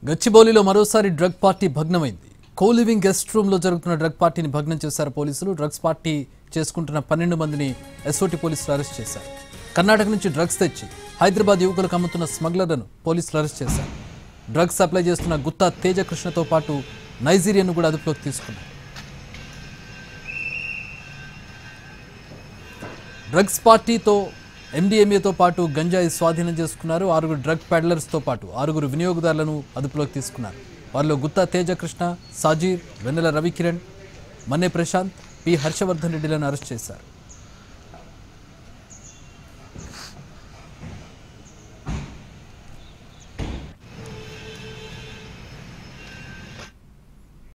గచ్చిబౌలిలో మరోసారి drug party భగ్నమైంది. Coliving guest room లో జరుగుతున్న డ్రగ్ పార్టీని భగ్నం చేశారు పోలీసులు. డ్రగ్స్ పార్టీ చేసుకుంటున్న 12 మందిని ఎస్ఓటీ పోలీసులు అరెస్ట్ చేశారు. కర్ణాటక నుంచి డ్రగ్స్ తెచ్చి హైదరాబాద్ యువకులకు అమ్ముతున్న స్మగ్లర్లను పోలీసులు అరెస్ట్ చేశారు. డ్రగ్స్ సప్లై చేస్తున్న గుత్తా తేజకృష్ణతో పాటు నైజీరియన్ను కూడా అదుపులోకి తీసుకున్నారు. డ్రగ్స్ పార్టీతో ఎండిఎంఏతో పాటు గంజాయి స్వాధీనం చేసుకున్నారు. 6 డ్రగ్ పెడ్లర్స్తో పాటు 6 వినియోగదారులను అదుపులోకి తీసుకున్నారు. వారిలో గుత్తా తేజకృష్ణ, సాజీర్, వెన్నెల రవికిరణ్, మన్నే ప్రశాంత్, పి హర్షవర్ధన్ రెడ్డిలను అరెస్ట్ చేశారు.